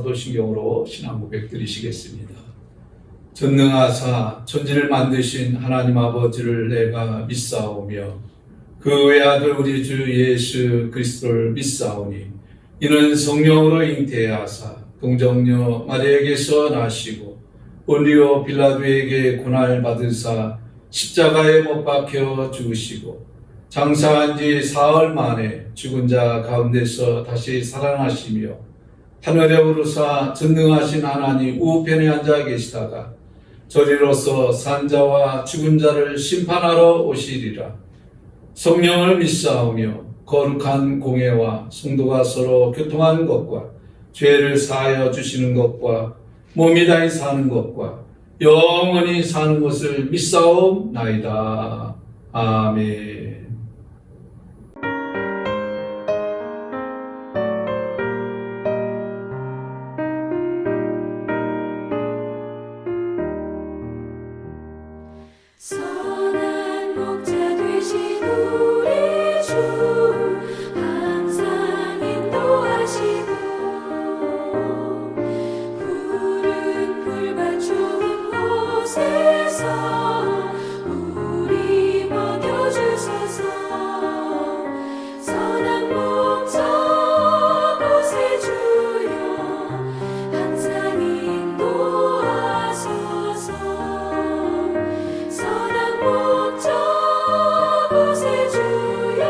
사도신경으로 신앙 고백 드리시겠습니다. 전능하사 천지를 만드신 하나님 아버지를 내가 믿사오며 그 외아들 우리 주 예수 그리스도를 믿사오니 이는 성령으로 잉태하사 동정녀 마리아에게서 나시고 본디오 빌라도에게 고난을 받으사 십자가에 못 박혀 죽으시고 장사한 지 사흘 만에 죽은 자 가운데서 다시 살아나시며 하늘에 오르사 전능하신 하나님 우편에 앉아 계시다가 저리로서 산자와 죽은 자를 심판하러 오시리라. 성령을 믿사오며 거룩한 공회와 성도가 서로 교통하는 것과 죄를 사하여 주시는 것과 몸이 다히 사는 것과 영원히 사는 것을 믿사옵나이다. 아멘. 선한 목자 되신 우리 주 항상 인도하시고 푸른 풀밭 좋은 곳에서 우리 먹여주소서. 선한 목자 곳에 주여 항상 인도하소서. 선한 목자 곳에 주여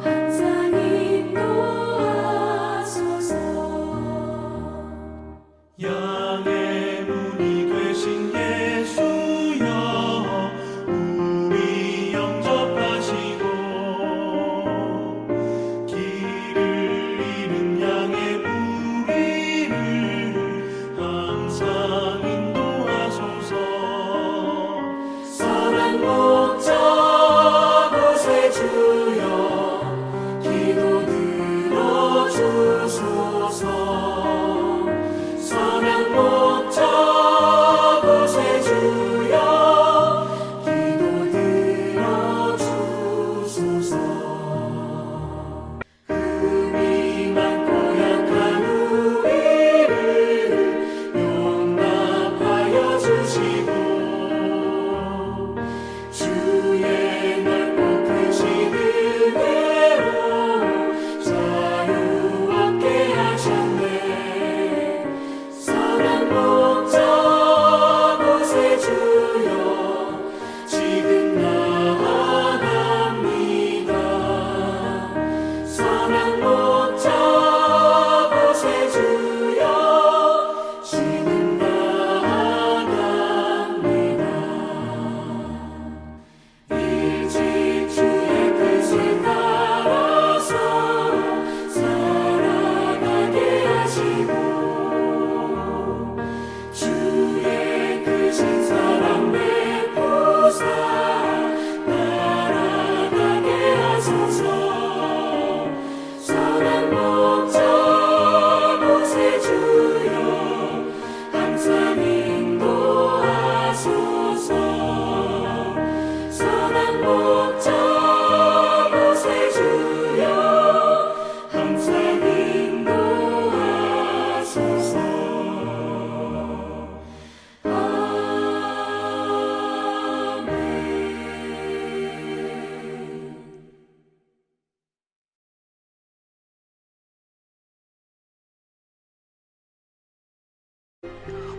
항상 인도하소서. 양의 문이 되신 예수여 우리 영접하시고 길을 잃은 양의 무리를 항상 인도하소서. 선한 목자 곳에 주여 기도 들어주소서. 선한 목자 곳에 주여 기도 들어주소서. 흠이 많고 약한 우리를 용납하여 주시고 주의 넓고 크신 은혜로 자유 얻게 하셨네. 선한 목자 곳에 주여 지금 나아갑니다. 선한 목자 곳에 주여 지금 나아갑니다. 일찍 주의 뜻을 따라서 살아가게 하시고 주의 크신 사랑 베푸사 따라가게 하소서. 선한 목자 곳에 주여 항상 인도하소서. 선한 목자 곳에 주여 항상 인도하소서. 아멘.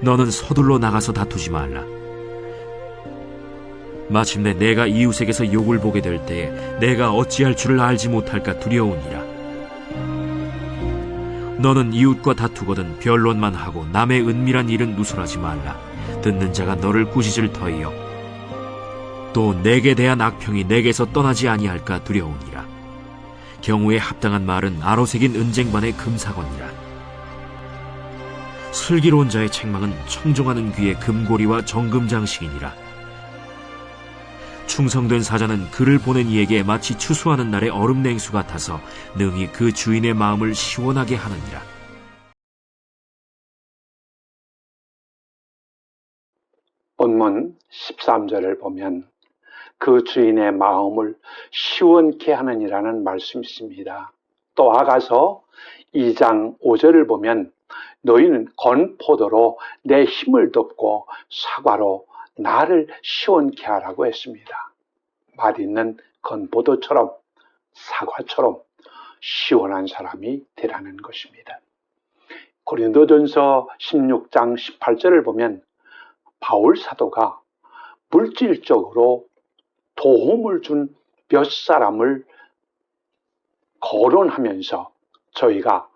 너는 서둘러 나가서 다투지 말라. 마침내 내가 이웃에게서 욕을 보게 될 때에 내가 어찌할 줄을 알지 못할까 두려우니라. 너는 이웃과 다투거든 변론만 하고 남의 은밀한 일은 누설하지 말라. 듣는 자가 너를 꾸짖을 터이요 또 내게 대한 악평이 내게서 떠나지 아니할까 두려우니라. 경우에 합당한 말은 아로새긴 은쟁반의 금사건이라. 슬기로운 자의 책망은 청종하는 귀의 금고리와 정금장식이니라. 충성된 사자는 그를 보낸 이에게 마치 추수하는 날의 얼음 냉수 같아서 능히 그 주인의 마음을 시원하게 하느니라. 본문 13절을 보면 그 주인의 마음을 시원케 하느니라는 말씀이 있습니다. 또 아가서 2장 5절을 보면 너희는 건포도로 내 힘을 덮고 사과로 나를 시원케 하라고 했습니다. 맛있는 건포도처럼 사과처럼 시원한 사람이 되라는 것입니다. 고린도전서 16장 18절을 보면 바울 사도가 물질적으로 도움을 준 몇 사람을 거론하면서 저희가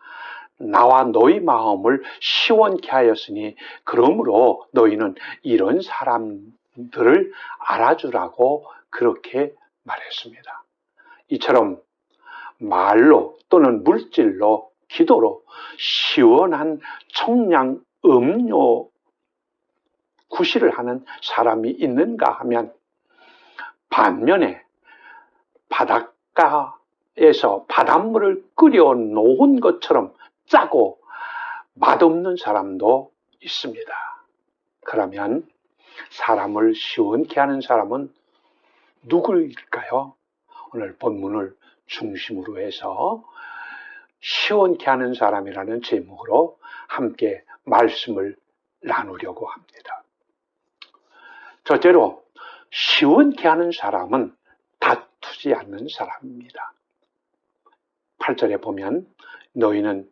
나와 너희 마음을 시원케 하였으니 그러므로 너희는 이런 사람들을 알아주라고 그렇게 말했습니다. 이처럼 말로 또는 물질로 기도로 시원한 청량 음료 구실을 하는 사람이 있는가 하면 반면에 바닷가에서 바닷물을 끓여 놓은 것처럼 짜고 맛없는 사람도 있습니다. 그러면 사람을 시원케 하는 사람은 누구일까요? 오늘 본문을 중심으로 해서 시원케 하는 사람이라는 제목으로 함께 말씀을 나누려고 합니다. 첫째로 시원케 하는 사람은 다투지 않는 사람입니다. 8절에 보면 너희는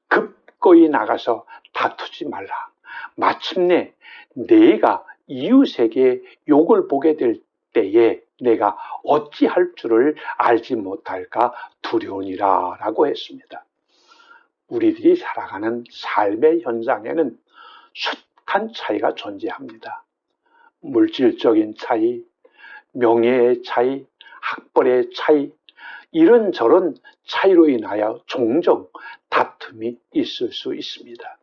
급거이 나가서 다투지 말라. 마침내 내가 이웃에게 욕을 보게 될 때에 내가 어찌할 줄을 알지 못할까 두려우니라 라고 했습니다. 우리들이 살아가는 삶의 현장에는 숱한 차이가 존재합니다. 물질적인 차이, 명예의 차이, 학벌의 차이, 이런저런 차이로 인하여 종종 다툼이 있을 수 있습니다.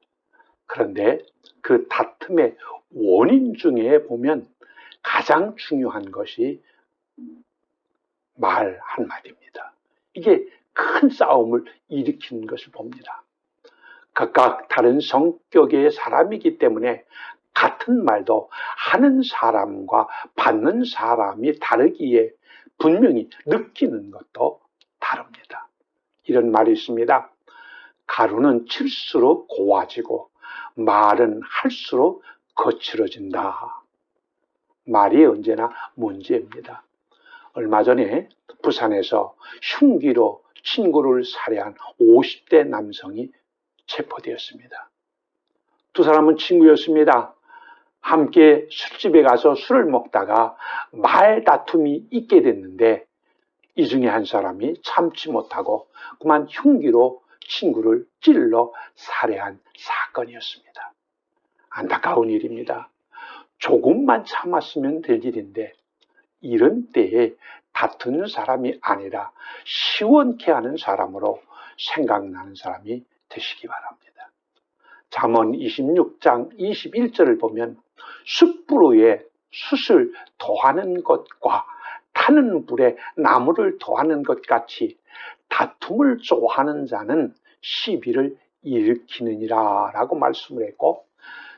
그런데 그 다툼의 원인 중에 보면 가장 중요한 것이 말 한마디입니다. 이게 큰 싸움을 일으키는 것을 봅니다. 각각 다른 성격의 사람이기 때문에 같은 말도 하는 사람과 받는 사람이 다르기에 분명히 느끼는 것도 다릅니다. 이런 말이 있습니다. 가루는 칠수록 고와지고 말은 할수록 거칠어진다. 말이 언제나 문제입니다. 얼마 전에 부산에서 흉기로 친구를 살해한 50대 남성이 체포되었습니다. 두 사람은 친구였습니다. 함께 술집에 가서 술을 먹다가 말 다툼이 있게 됐는데 이 중에 한 사람이 참지 못하고 그만 흉기로 친구를 찔러 살해한 사건이었습니다. 안타까운 일입니다. 조금만 참았으면 될 일인데 이런 때에 다투는 사람이 아니라 시원케 하는 사람으로 생각나는 사람이 되시기 바랍니다. 잠언 26장 21절을 보면 숯불에 숯을 더하는 것과 타는 불에 나무를 더하는 것 같이 다툼을 좋아하는 자는 시비를 일으키느니라 라고 말씀을 했고,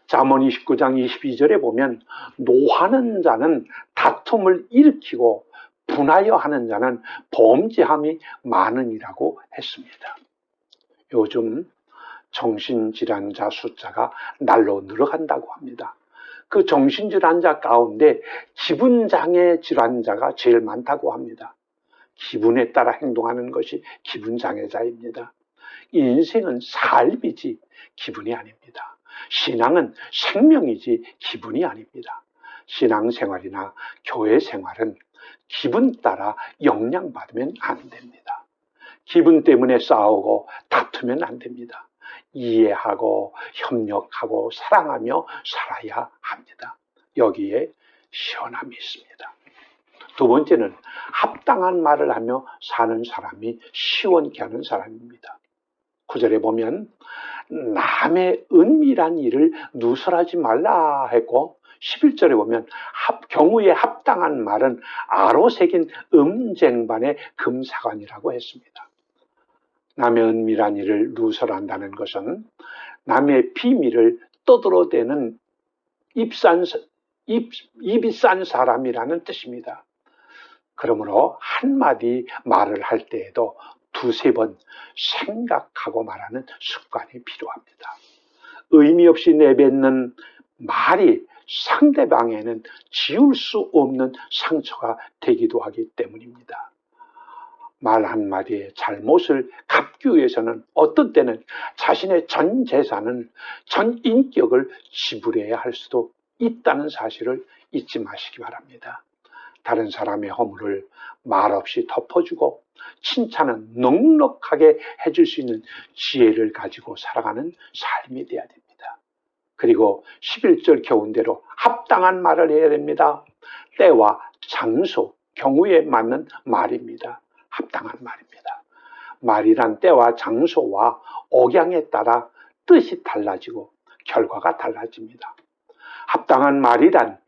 잠언 29장 22절에 보면 노하는 자는 다툼을 일으키고 분하여 하는 자는 범죄함이 많으니라고 했습니다. 요즘 정신질환자 숫자가 날로 늘어간다고 합니다. 그 정신질환자 가운데 기분장애 질환자가 제일 많다고 합니다. 기분에 따라 행동하는 것이 기분장애자입니다. 인생은 삶이지 기분이 아닙니다. 신앙은 생명이지 기분이 아닙니다. 신앙생활이나 교회 생활은 기분 따라 영향받으면 안 됩니다. 기분 때문에 싸우고 다투면 안 됩니다. 이해하고 협력하고 사랑하며 살아야 합니다. 여기에 시원함이 있습니다. 두 번째는 합당한 말을 하며 사는 사람이 시원케 하는 사람입니다. 9절에 보면 남의 은밀한 일을 누설하지 말라 했고 11절에 보면 경우에 합당한 말은 아로 새긴 음쟁반의 금사관이라고 했습니다. 남의 은밀한 일을 누설한다는 것은 남의 비밀을 떠들어대는 입이 싼 사람이라는 뜻입니다. 그러므로 한마디 말을 할 때에도 두세 번 생각하고 말하는 습관이 필요합니다. 의미 없이 내뱉는 말이 상대방에는 지울 수 없는 상처가 되기도 하기 때문입니다. 말 한마디의 잘못을 갚기 위해서는 어떤 때는 자신의 전 재산을, 전 인격을 지불해야 할 수도 있다는 사실을 잊지 마시기 바랍니다. 다른 사람의 허물을 말없이 덮어주고 칭찬은 넉넉하게 해줄 수 있는 지혜를 가지고 살아가는 삶이 되어야 됩니다. 그리고 11절 교훈대로 합당한 말을 해야 됩니다. 때와 장소, 경우에 맞는 말입니다. 합당한 말입니다. 말이란 때와 장소와 억양에 따라 뜻이 달라지고 결과가 달라집니다. 합당한 말이란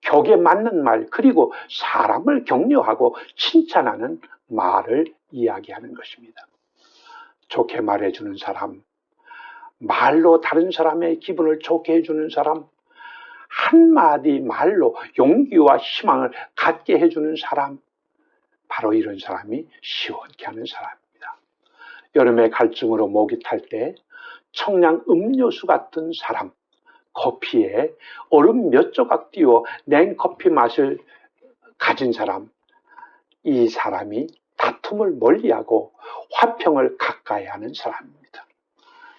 격에 맞는 말, 그리고 사람을 격려하고 칭찬하는 말을 이야기하는 것입니다. 좋게 말해주는 사람, 말로 다른 사람의 기분을 좋게 해주는 사람, 한마디 말로 용기와 희망을 갖게 해주는 사람, 바로 이런 사람이 시원케 하는 사람입니다. 여름에 갈증으로 목이 탈 때 청량 음료수 같은 사람, 커피에 얼음 몇 조각 띄워 냉커피 맛을 가진 사람, 이 사람이 다툼을 멀리하고 화평을 가까이 하는 사람입니다.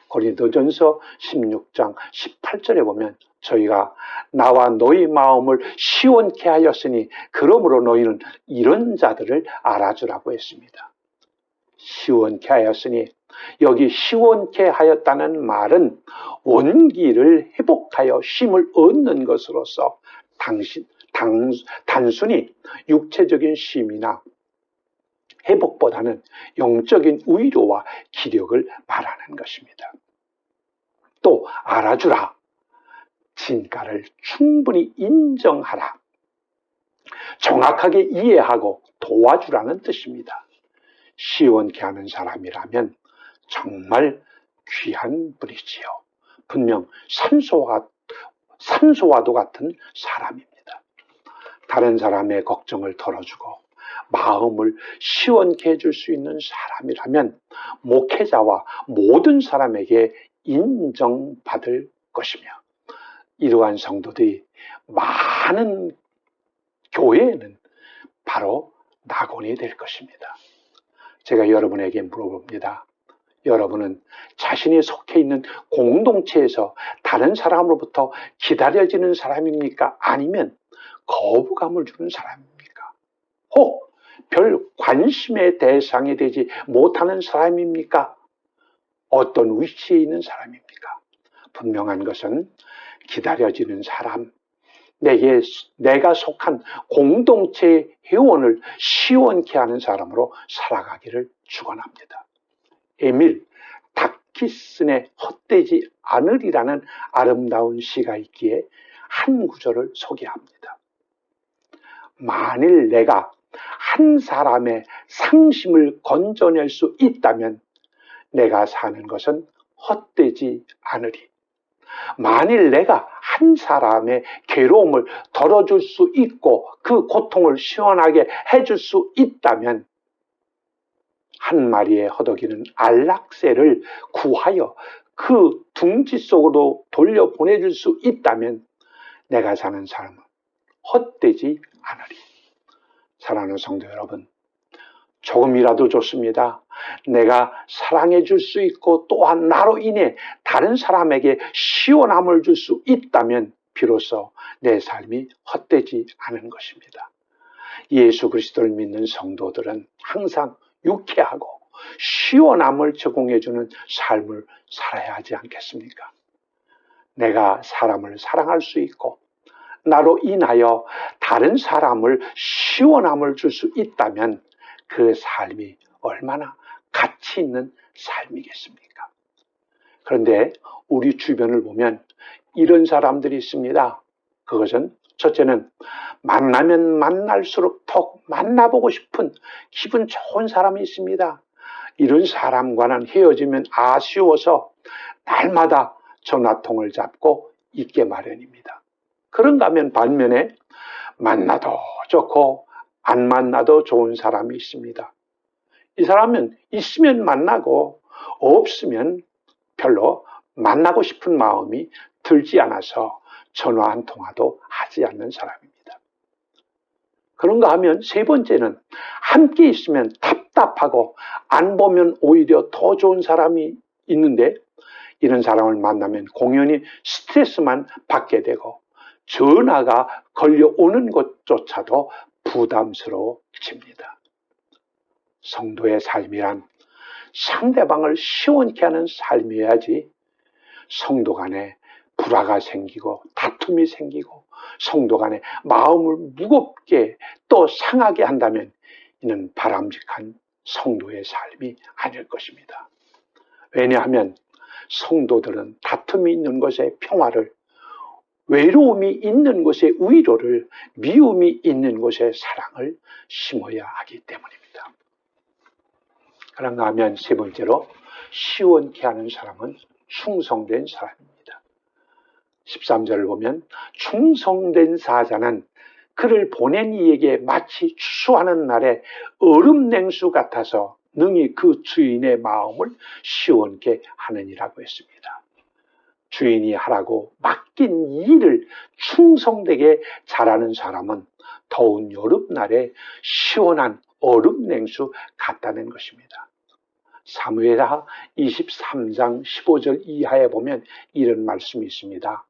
고린도전서 16장 18절에 보면 저희가 나와 너희 마음을 시원케 하였으니 그러므로 너희는 이런 자들을 알아주라고 했습니다. 시원케 하였으니, 여기 시원케 하였다는 말은 원기를 회복하여 쉼을 얻는 것으로서 단순히 육체적인 쉼이나 회복보다는 영적인 위로와 기력을 말하는 것입니다. 또 알아주라, 진가를 충분히 인정하라, 정확하게 이해하고 도와주라는 뜻입니다. 시원케 하는 사람이라면 정말 귀한 분이지요. 분명 산소와도 같은 사람입니다. 다른 사람의 걱정을 덜어주고 마음을 시원케 해줄 수 있는 사람이라면 목회자와 모든 사람에게 인정받을 것이며, 이러한 성도들이 많은 교회에는 바로 낙원이 될 것입니다. 제가 여러분에게 물어봅니다. 여러분은 자신이 속해 있는 공동체에서 다른 사람으로부터 기다려지는 사람입니까? 아니면 거부감을 주는 사람입니까? 혹 별 관심의 대상이 되지 못하는 사람입니까? 어떤 위치에 있는 사람입니까? 분명한 것은 기다려지는 사람, 내가 속한 공동체의 회원을 시원케 하는 사람으로 살아가기를 축원합니다. 에밀 다키슨의 헛되지 않으리라는 아름다운 시가 있기에 한 구절을 소개합니다. 만일 내가 한 사람의 상심을 건져낼 수 있다면 내가 사는 것은 헛되지 않으리. 만일 내가 한 사람의 괴로움을 덜어줄 수 있고 그 고통을 시원하게 해줄 수 있다면, 한 마리의 허덕이는 안락새를 구하여 그 둥지 속으로 돌려보내줄 수 있다면 내가 사는 삶은 헛되지 않으리. 사랑하는 성도 여러분, 조금이라도 좋습니다. 내가 사랑해 줄 수 있고 또한 나로 인해 다른 사람에게 시원함을 줄 수 있다면 비로소 내 삶이 헛되지 않은 것입니다. 예수 그리스도를 믿는 성도들은 항상 유쾌하고 시원함을 제공해 주는 삶을 살아야 하지 않겠습니까? 내가 사람을 사랑할 수 있고 나로 인하여 다른 사람을 시원함을 줄 수 있다면 그 삶이 얼마나 가치 있는 삶이겠습니까? 그런데 우리 주변을 보면 이런 사람들이 있습니다. 그것은 첫째는 만나면 만날수록 더 만나보고 싶은 기분 좋은 사람이 있습니다. 이런 사람과는 헤어지면 아쉬워서 날마다 전화통을 잡고 있게 마련입니다. 그런가 하면 반면에 만나도 좋고 안 만나도 좋은 사람이 있습니다. 이 사람은 있으면 만나고 없으면 별로 만나고 싶은 마음이 들지 않아서 전화 한 통화도 하지 않는 사람입니다. 그런가 하면 세 번째는 함께 있으면 답답하고 안 보면 오히려 더 좋은 사람이 있는데 이런 사람을 만나면 공연히 스트레스만 받게 되고 전화가 걸려오는 것조차도 부담스러워집니다. 성도의 삶이란 상대방을 시원케 하는 삶이어야지 성도 간에 불화가 생기고 다툼이 생기고 성도 간에 마음을 무겁게 또 상하게 한다면 이는 바람직한 성도의 삶이 아닐 것입니다. 왜냐하면 성도들은 다툼이 있는 곳에 평화를, 외로움이 있는 곳에 위로를, 미움이 있는 곳에 사랑을 심어야 하기 때문입니다. 그런가 하면 세 번째로 시원케 하는 사람은 충성된 사람입니다. 13절을 보면 충성된 사자는 그를 보낸 이에게 마치 추수하는 날에 얼음 냉수 같아서 능히 그 주인의 마음을 시원케 하느니라고 했습니다. 주인이 하라고 맡긴 일을 충성되게 잘하는 사람은 더운 여름날에 시원한 얼음 냉수 같다는 것입니다. 사무엘하 23장 15절 이하에 보면 이런 말씀이 있습니다.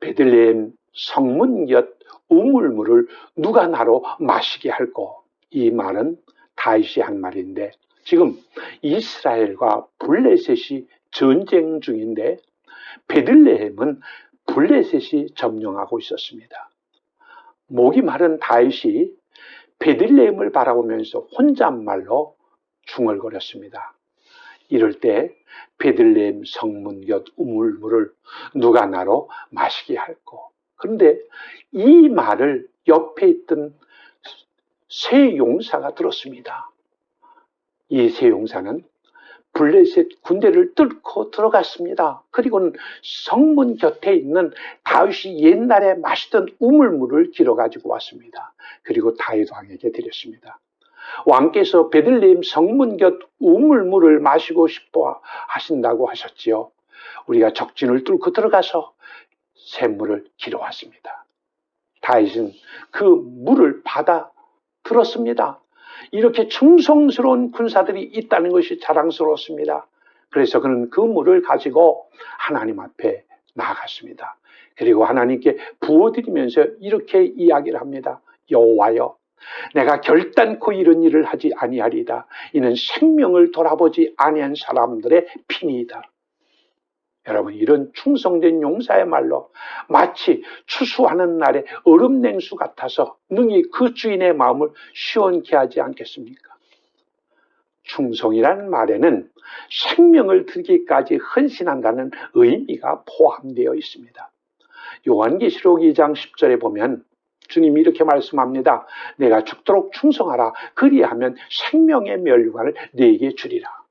베들레헴 성문 곁 우물물을 누가 나로 마시게 할꼬. 이 말은 다윗이 한 말인데 지금 이스라엘과 블레셋이 전쟁 중인데 베들레헴은 블레셋이 점령하고 있었습니다. 목이 마른 다윗이 베들레헴을 바라보면서 혼잣말로 중얼거렸습니다. 이럴 때 베들레헴 성문 곁 우물물을 누가 나로 마시게 할꼬. 그런데 이 말을 옆에 있던 세 용사가 들었습니다. 이 세 용사는 블레셋 군대를 뚫고 들어갔습니다. 그리고는 성문 곁에 있는 다윗이 옛날에 마시던 우물물을 길어가지고 왔습니다. 그리고 다윗 왕에게 드렸습니다. 왕께서 베들레헴 성문 곁 우물물을 마시고 싶어 하신다고 하셨지요. 우리가 적진을 뚫고 들어가서 샘물을 길어왔습니다. 다윗은 그 물을 받아 들었습니다. 이렇게 충성스러운 군사들이 있다는 것이 자랑스러웠습니다. 그래서 그는 그 물을 가지고 하나님 앞에 나아갔습니다. 그리고 하나님께 부어드리면서 이렇게 이야기를 합니다. 여호와여, 내가 결단코 이런 일을 하지 아니하리이다. 이는 생명을 돌아보지 아니한 사람들의 피니이다. 여러분, 이런 충성된 용사의 말로 마치 추수하는 날에 얼음 냉수 같아서 능히 그 주인의 마음을 시원케 하지 않겠습니까? 충성이라는 말에는 생명을 들기까지 헌신한다는 의미가 포함되어 있습니다. 요한계시록 2장 10절에 보면 주님이 이렇게 말씀합니다. 내가 죽도록 충성하라. 그리하면 생명의 면류관을 네게 주리라.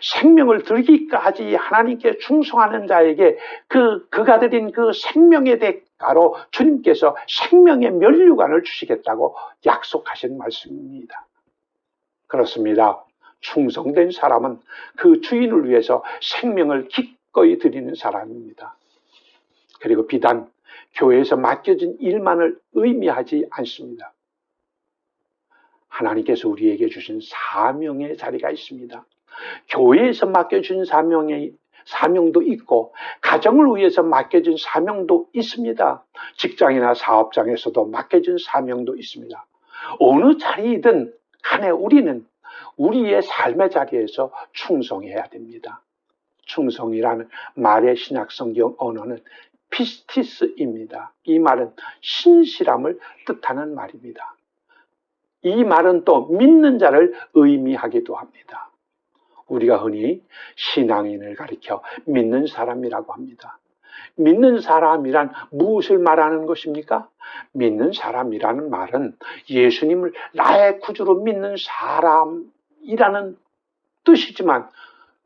생명을 들기까지 하나님께 충성하는 자에게 그가 드린 그 생명의 대가로 주님께서 생명의 면류관을 주시겠다고 약속하신 말씀입니다. 그렇습니다. 충성된 사람은 그 주인을 위해서 생명을 기꺼이 드리는 사람입니다. 그리고 비단 교회에서 맡겨진 일만을 의미하지 않습니다. 하나님께서 우리에게 주신 사명의 자리가 있습니다. 교회에서 맡겨준 사명도 있고 가정을 위해서 맡겨준 사명도 있습니다. 직장이나 사업장에서도 맡겨준 사명도 있습니다. 어느 자리이든 간에 우리는 우리의 삶의 자리에서 충성해야 됩니다. 충성이라는 말의 신약성경 언어는 피스티스입니다. 이 말은 신실함을 뜻하는 말입니다. 이 말은 또 믿는 자를 의미하기도 합니다. 우리가 흔히 신앙인을 가리켜 믿는 사람이라고 합니다. 믿는 사람이란 무엇을 말하는 것입니까? 믿는 사람이라는 말은 예수님을 나의 구주로 믿는 사람이라는 뜻이지만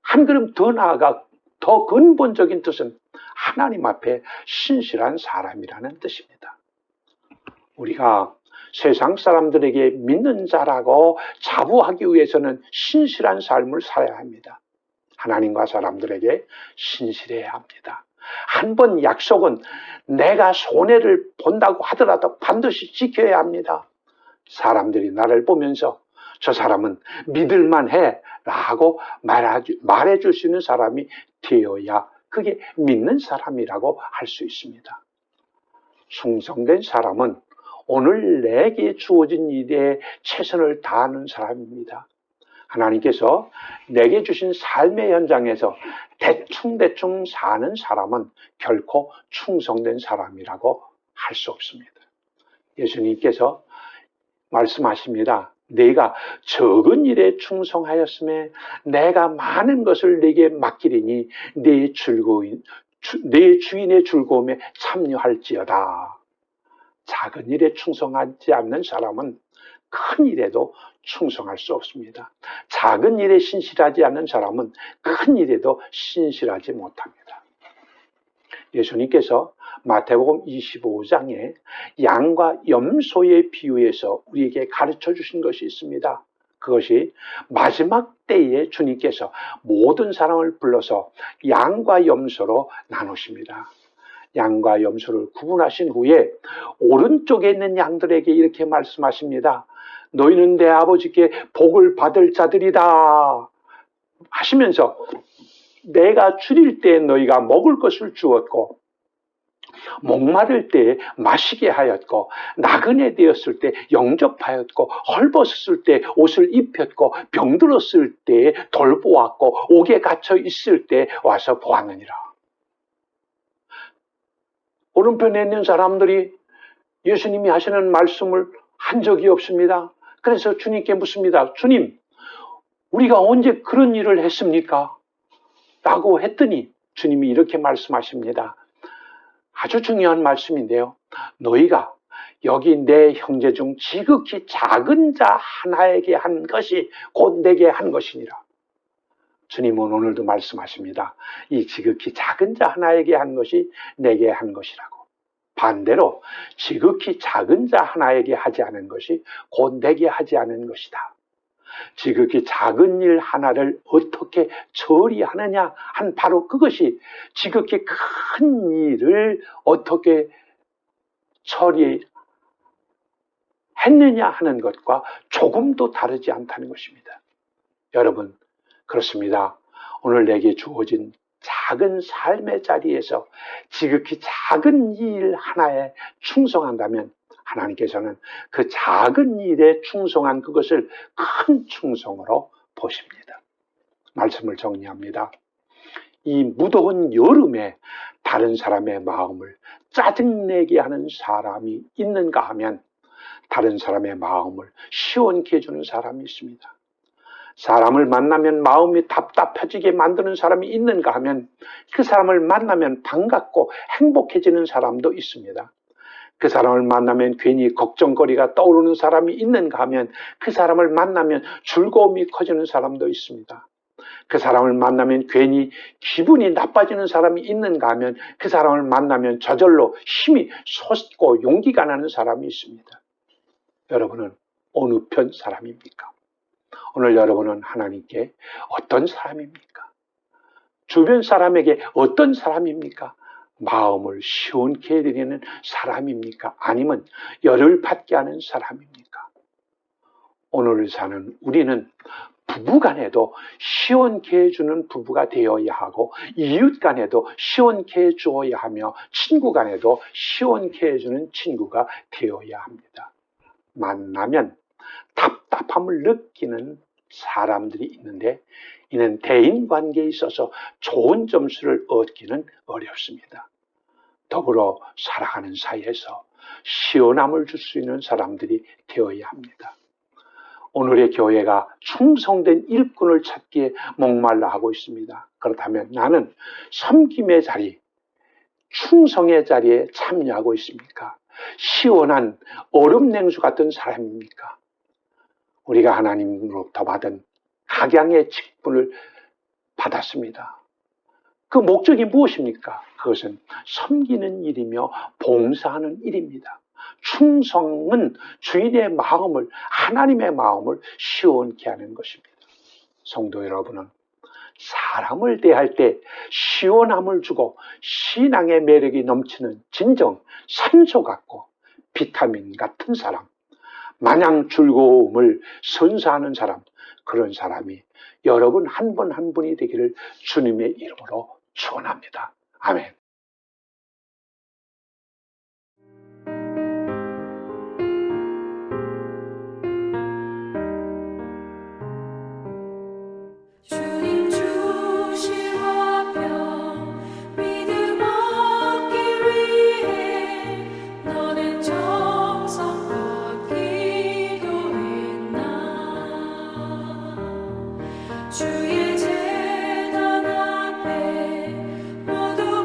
한 걸음 더 나아가 더 근본적인 뜻은 하나님 앞에 신실한 사람이라는 뜻입니다. 우리가 세상 사람들에게 믿는 자라고 자부하기 위해서는 신실한 삶을 살아야 합니다. 하나님과 사람들에게 신실해야 합니다. 한 번 약속은 내가 손해를 본다고 하더라도 반드시 지켜야 합니다. 사람들이 나를 보면서 저 사람은 믿을만해 라고 말해줄 수 있는 사람이 되어야 그게 믿는 사람이라고 할 수 있습니다. 충성된 사람은 오늘 내게 주어진 일에 최선을 다하는 사람입니다. 하나님께서 내게 주신 삶의 현장에서 대충대충 사는 사람은 결코 충성된 사람이라고 할 수 없습니다. 예수님께서 말씀하십니다. 내가 적은 일에 충성하였음에 내가 많은 것을 내게 맡기리니 내 주인의 즐거움에 참여할지어다. 작은 일에 충성하지 않는 사람은 큰 일에도 충성할 수 없습니다. 작은 일에 신실하지 않는 사람은 큰 일에도 신실하지 못합니다. 예수님께서 마태복음 25장에 양과 염소의 비유에서 우리에게 가르쳐 주신 것이 있습니다. 그것이 마지막 때에 주님께서 모든 사람을 불러서 양과 염소로 나누십니다. 양과 염소를 구분하신 후에 오른쪽에 있는 양들에게 이렇게 말씀하십니다. 너희는 내 아버지께 복을 받을 자들이다 하시면서 내가 줄일 때 너희가 먹을 것을 주었고 목마를 때 마시게 하였고 나그네 되었을 때 영접하였고 헐벗었을 때 옷을 입혔고 병들었을 때 돌보았고 옥에 갇혀 있을 때 와서 보았느니라. 오른편에 있는 사람들이 예수님이 하시는 말씀을 한 적이 없습니다. 그래서 주님께 묻습니다. 주님, 우리가 언제 그런 일을 했습니까? 라고 했더니 주님이 이렇게 말씀하십니다. 아주 중요한 말씀인데요. 너희가 여기 내 형제 중 지극히 작은 자 하나에게 한 것이 곧 내게 한 것이니라. 주님은 오늘도 말씀하십니다. 이 지극히 작은 자 하나에게 한 것이 내게 한 것이라고. 반대로 지극히 작은 자 하나에게 하지 않은 것이 곧 내게 하지 않은 것이다. 지극히 작은 일 하나를 어떻게 처리하느냐 한 바로 그것이 지극히 큰 일을 어떻게 처리했느냐 하는 것과 조금도 다르지 않다는 것입니다. 여러분, 그렇습니다. 오늘 내게 주어진 작은 삶의 자리에서 지극히 작은 일 하나에 충성한다면 하나님께서는 그 작은 일에 충성한 그것을 큰 충성으로 보십니다. 말씀을 정리합니다. 이 무더운 여름에 다른 사람의 마음을 짜증내게 하는 사람이 있는가 하면 다른 사람의 마음을 시원케 해주는 사람이 있습니다. 사람을 만나면 마음이 답답해지게 만드는 사람이 있는가 하면 그 사람을 만나면 반갑고 행복해지는 사람도 있습니다. 그 사람을 만나면 괜히 걱정거리가 떠오르는 사람이 있는가 하면 그 사람을 만나면 즐거움이 커지는 사람도 있습니다. 그 사람을 만나면 괜히 기분이 나빠지는 사람이 있는가 하면 그 사람을 만나면 저절로 힘이 솟고 용기가 나는 사람이 있습니다. 여러분은 어느 편 사람입니까? 오늘 여러분은 하나님께 어떤 사람입니까? 주변 사람에게 어떤 사람입니까? 마음을 시원케 해드리는 사람입니까? 아니면 열을 받게 하는 사람입니까? 오늘 사는 우리는 부부간에도 시원케 해주는 부부가 되어야 하고 이웃간에도 시원케 해주어야 하며 친구간에도 시원케 해주는 친구가 되어야 합니다. 만나면 답답함을 느끼는 사람들이 있는데 이는 대인관계에 있어서 좋은 점수를 얻기는 어렵습니다. 더불어 살아가는 사이에서 시원함을 줄 수 있는 사람들이 되어야 합니다. 오늘의 교회가 충성된 일꾼을 찾기에 목말라 하고 있습니다. 그렇다면 나는 섬김의 자리, 충성의 자리에 참여하고 있습니까? 시원한 얼음 냉수 같은 사람입니까? 우리가 하나님으로부터 받은 각양의 직분을 받았습니다. 그 목적이 무엇입니까? 그것은 섬기는 일이며 봉사하는 일입니다. 충성은 주인의 마음을, 하나님의 마음을 시원케 하는 것입니다. 성도 여러분은 사람을 대할 때 시원함을 주고 신앙의 매력이 넘치는 진정 산소 같고 비타민 같은 사람, 마냥 즐거움을 선사하는 사람, 그런 사람이 여러분 한 분 한 분이 되기를 주님의 이름으로 축원합니다. 아멘. 주님 주신 화평 믿음 얻기 위해 너는 정성껏 기도했나. 주의 제단 앞에 모두